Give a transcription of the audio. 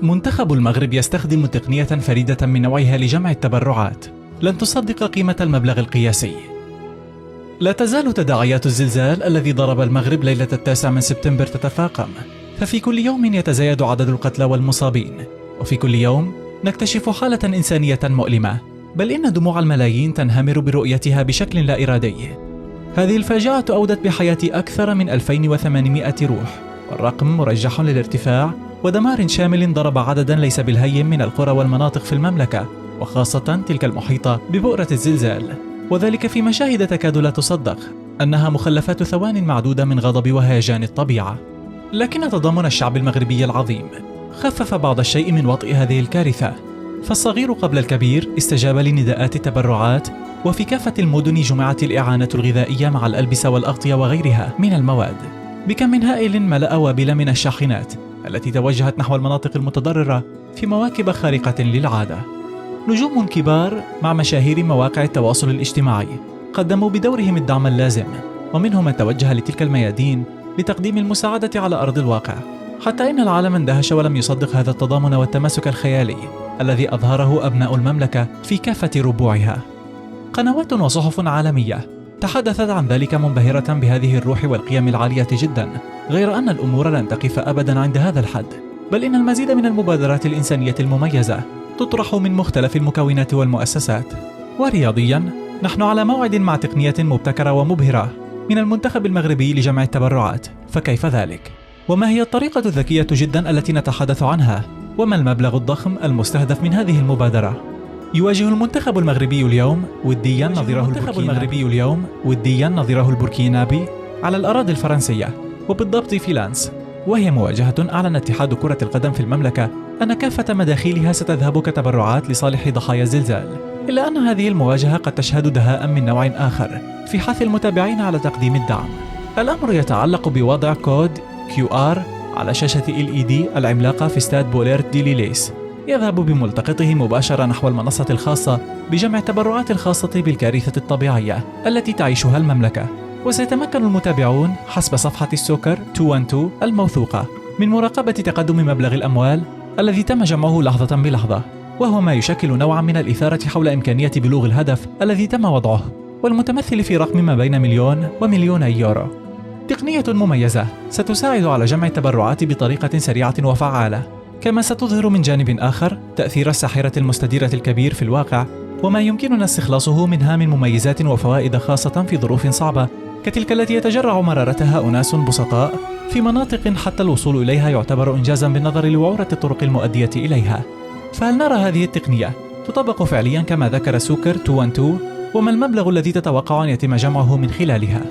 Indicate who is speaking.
Speaker 1: منتخب المغرب يستخدم تقنية فريدة من نوعها لجمع التبرعات، لن تصدق قيمة المبلغ القياسي. لا تزال تداعيات الزلزال الذي ضرب المغرب ليلة 9 سبتمبر تتفاقم، ففي كل يوم يتزايد عدد القتلى والمصابين، وفي كل يوم نكتشف حالة إنسانية مؤلمة، بل إن دموع الملايين تنهمر برؤيتها بشكل لا إرادي. هذه الفاجعة أودت بحياة أكثر من 2800 روح، والرقم مرجح للارتفاع، ودمار شامل ضرب عددا ليس بالهين من القرى والمناطق في المملكة، وخاصة تلك المحيطة ببؤرة الزلزال، وذلك في مشاهد تكاد لا تصدق أنها مخلفات ثوان معدودة من غضب وهيجان الطبيعة. لكن تضامن الشعب المغربي العظيم خفف بعض الشيء من وطئ هذه الكارثة، فالصغير قبل الكبير استجاب لنداءات التبرعات، وفي كافة المدن جمعت الإعانة الغذائية مع الألبسة والأغطية وغيرها من المواد بكم هائل ملأ وابل من الشاحنات التي توجهت نحو المناطق المتضررة في مواكب خارقة للعادة. نجوم كبار مع مشاهير مواقع التواصل الاجتماعي قدموا بدورهم الدعم اللازم، ومنهم من توجه لتلك الميادين لتقديم المساعدة على أرض الواقع، حتى إن العالم اندهش ولم يصدق هذا التضامن والتماسك الخيالي الذي أظهره أبناء المملكة في كافة ربوعها. قنوات وصحف عالمية تحدثت عن ذلك منبهرة بهذه الروح والقيم العالية جدا، غير أن الأمور لن تقف أبدا عند هذا الحد، بل إن المزيد من المبادرات الإنسانية المميزة تطرح من مختلف المكونات والمؤسسات. ورياضيا، نحن على موعد مع تقنية مبتكرة ومبهرة من المنتخب المغربي لجمع التبرعات، فكيف ذلك؟ وما هي الطريقة الذكية جدا التي نتحدث عنها؟ وما المبلغ الضخم المستهدف من هذه المبادرة؟ يواجه المنتخب المغربي اليوم وديا نظيره البوركينابي على الأراضي الفرنسية، وبالضبط في لانس، وهي مواجهة أعلن اتحاد كرة القدم في المملكة أن كافة مداخيلها ستذهب كتبرعات لصالح ضحايا الزلزال، إلا أن هذه المواجهة قد تشهد دهاء من نوع آخر في حث المتابعين على تقديم الدعم. الأمر يتعلق بوضع كود QR على شاشة LED العملاقة في استاد بوليرت دي ليليس، يذهب بملتقطه مباشرة نحو المنصة الخاصة بجمع التبرعات الخاصة بالكارثة الطبيعية التي تعيشها المملكة. وسيتمكن المتابعون حسب صفحة السوكر 212 الموثوقة من مراقبة تقدم مبلغ الأموال الذي تم جمعه لحظة بلحظة، وهو ما يشكل نوعا من الإثارة حول إمكانية بلوغ الهدف الذي تم وضعه، والمتمثل في رقم ما بين 1,000,000 و2,000,000 يورو. تقنية مميزة ستساعد على جمع التبرعات بطريقة سريعة وفعالة، كما ستظهر من جانب آخر تأثير الساحرة المستديرة الكبير في الواقع، وما يمكننا استخلاصه منها من مميزات وفوائد خاصة في ظروف صعبة كتلك التي يتجرع مرارتها أناس بسطاء في مناطق حتى الوصول إليها يعتبر إنجازا بالنظر لوعورة الطرق المؤدية إليها. فهل نرى هذه التقنية تطبق فعليا كما ذكر سوكر 212؟ وما المبلغ الذي تتوقع أن يتم جمعه من خلالها؟